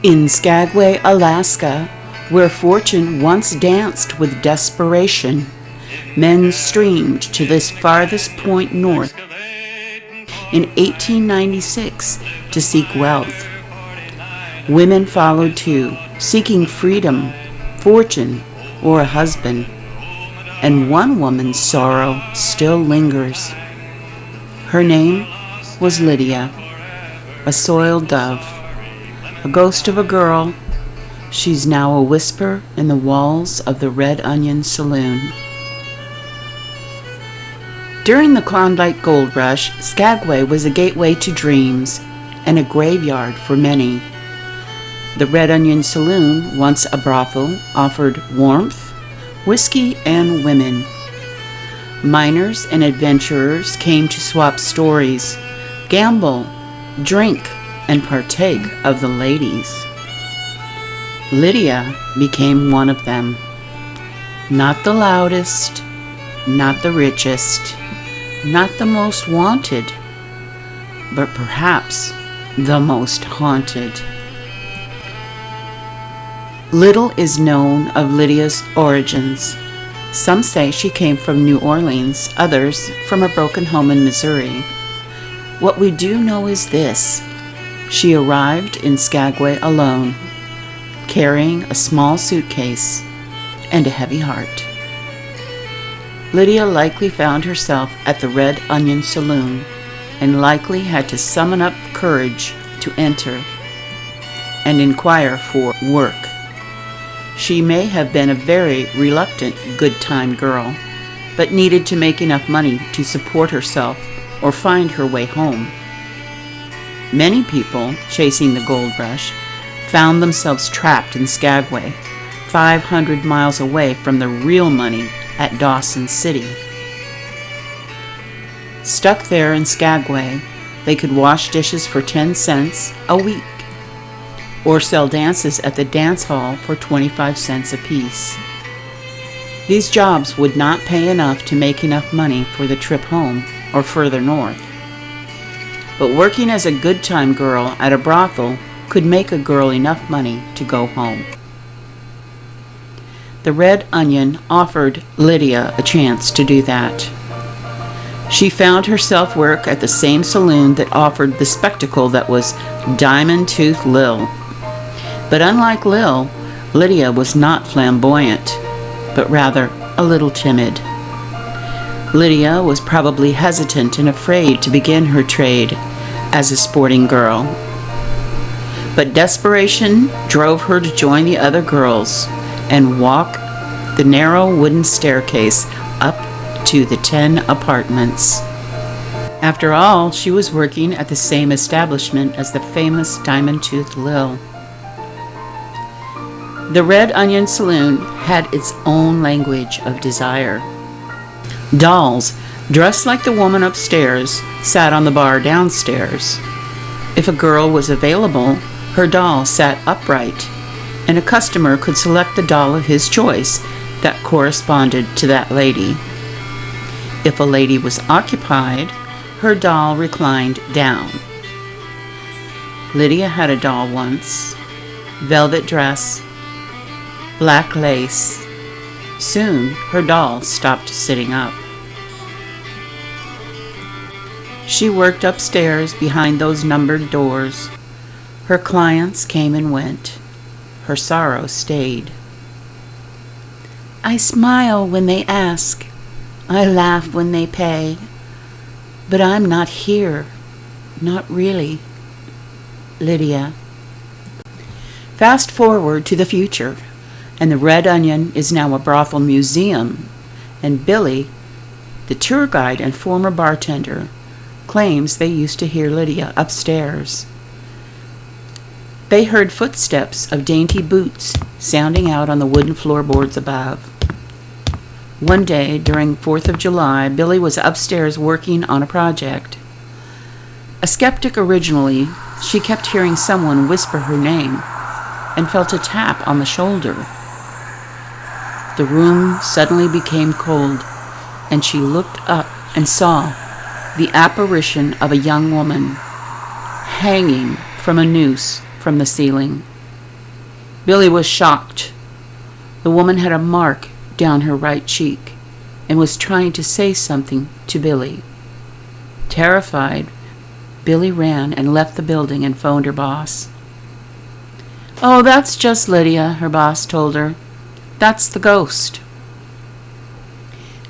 In Skagway, Alaska, where fortune once danced with desperation, men streamed to this farthest point north in 1896 to seek wealth. Women followed too, seeking freedom, fortune, or a husband. And one woman's sorrow still lingers. Her name was Lydia, a soiled dove, a ghost of a girl. She's now a whisper in the walls of the Red Onion Saloon. During the Klondike Gold Rush, Skagway was a gateway to dreams and a graveyard for many. The Red Onion Saloon, once a brothel, offered warmth, whiskey, and women. Miners and adventurers came to swap stories, gamble, drink, and partake of the ladies. Lydia became one of them. Not the loudest, not the richest, not the most wanted, but perhaps the most haunted. Little is known of Lydia's origins. Some say she came from New Orleans, others from a broken home in Missouri. What we do know is this: she arrived in Skagway alone, carrying a small suitcase and a heavy heart. Lydia likely found herself at the Red Onion Saloon and likely had to summon up courage to enter and inquire for work. She may have been a very reluctant good-time girl, but needed to make enough money to support herself or find her way home. Many people chasing the gold rush found themselves trapped in Skagway, 500 miles away from the real money at Dawson City. Stuck there in Skagway, they could wash dishes for 10 cents a week, or sell dances at the dance hall for 25 cents apiece. These jobs would not pay enough to make enough money for the trip home or further north. But working as a good-time girl at a brothel could make a girl enough money to go home. The Red Onion offered Lydia a chance to do that. She found herself work at the same saloon that offered the spectacle that was Diamond Tooth Lil. But unlike Lil, Lydia was not flamboyant, but rather a little timid. Lydia was probably hesitant and afraid to begin her trade as a sporting girl. But desperation drove her to join the other girls and walk the narrow wooden staircase up to the 10 apartments. After all, she was working at the same establishment as the famous Diamond Tooth Lil. The Red Onion Saloon had its own language of desire. Dolls, dressed like the woman upstairs, sat on the bar downstairs. If a girl was available, her doll sat upright, and a customer could select the doll of his choice that corresponded to that lady. If a lady was occupied, her doll reclined down. Lydia had a doll once. Velvet dress, black lace. Soon, her doll stopped sitting up. She worked upstairs behind those numbered doors. Her clients came and went. Her sorrow stayed. I smile when they ask. I laugh when they pay. But I'm not here. Not really. Lydia. Fast forward to the future, and the Red Onion is now a brothel museum, and Billy, the tour guide and former bartender, claims they used to hear Lydia upstairs. They heard footsteps of dainty boots sounding out on the wooden floorboards above. One day during 4th of July, Billy was upstairs working on a project. A skeptic originally, she kept hearing someone whisper her name and felt a tap on the shoulder. The room suddenly became cold, and she looked up and saw the apparition of a young woman hanging from a noose from the ceiling. Billy was shocked. The woman had a mark down her right cheek and was trying to say something to Billy. Terrified, Billy ran and left the building and phoned her boss. "Oh, that's just Lydia," her boss told her. "That's the ghost."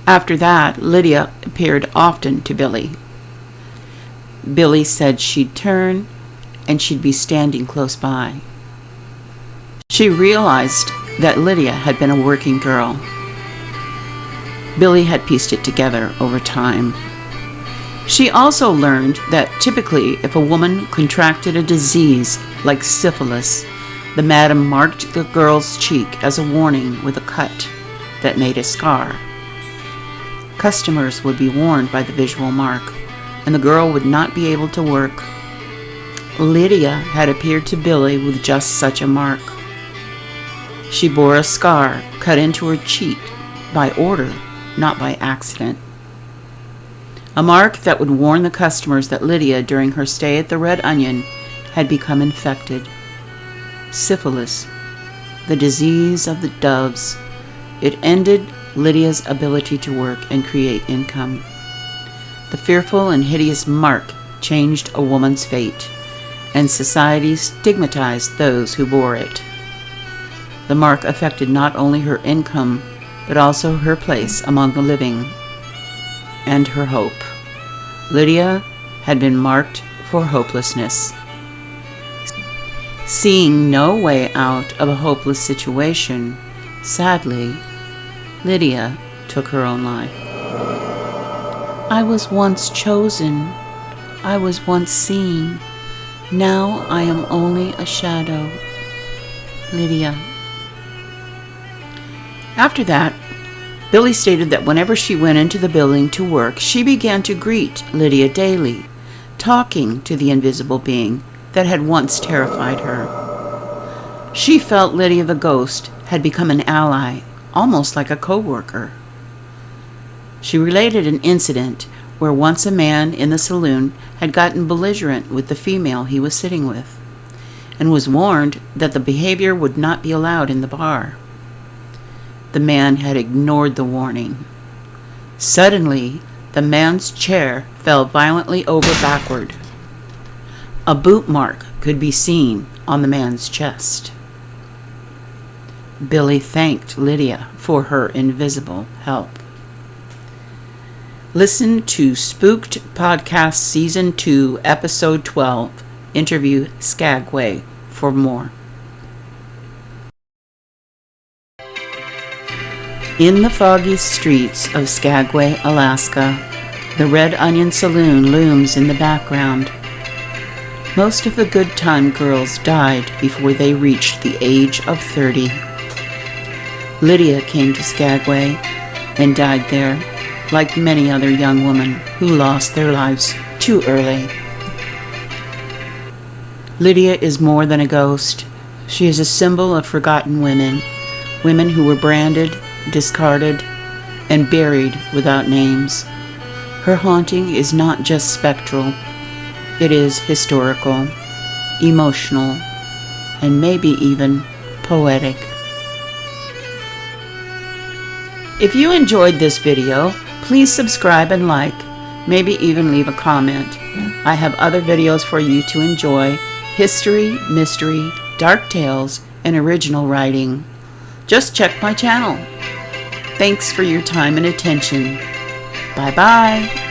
After that, Lydia appeared often to Billy. Billy said she'd turn and she'd be standing close by. She realized that Lydia had been a working girl. Billy had pieced it together over time. She also learned that typically if a woman contracted a disease like syphilis, the madam marked the girl's cheek as a warning with a cut that made a scar. Customers would be warned by the visual mark, and the girl would not be able to work. Lydia had appeared to Billy with just such a mark. She bore a scar cut into her cheek by order, not by accident. A mark that would warn the customers that Lydia, during her stay at the Red Onion, had become infected. Syphilis, the disease of the doves. It ended Lydia's ability to work and create income. The fearful and hideous mark changed a woman's fate, and society stigmatized those who bore it. The mark affected not only her income, but also her place among the living and her hope. Lydia had been marked for hopelessness. Seeing no way out of a hopeless situation, sadly, Lydia took her own life. "I was once chosen. I was once seen. Now I am only a shadow." Lydia. After that, Billy stated that whenever she went into the building to work, she began to greet Lydia daily, talking to the invisible being that had once terrified her. She felt Lydia the ghost had become an ally, almost like a co-worker. She related an incident where once a man in the saloon had gotten belligerent with the female he was sitting with, and was warned that the behavior would not be allowed in the bar. The man had ignored the warning. Suddenly, the man's chair fell violently over backward. A boot mark could be seen on the man's chest. Billy thanked Lydia for her invisible help. Listen to Spooked Podcast Season 2, Episode 12, Interview Skagway for more. In the foggy streets of Skagway, Alaska, the Red Onion Saloon looms in the background. Most of the Good Time girls died before they reached the age of 30. Lydia came to Skagway and died there, like many other young women who lost their lives too early. Lydia is more than a ghost. She is a symbol of forgotten women, women who were branded, discarded, and buried without names. Her haunting is not just spectral. It is historical, emotional, and maybe even poetic. If you enjoyed this video, please subscribe and like, maybe even leave a comment. I have other videos for you to enjoy: history, mystery, dark tales, and original writing. Just check my channel. Thanks for your time and attention. Bye-bye.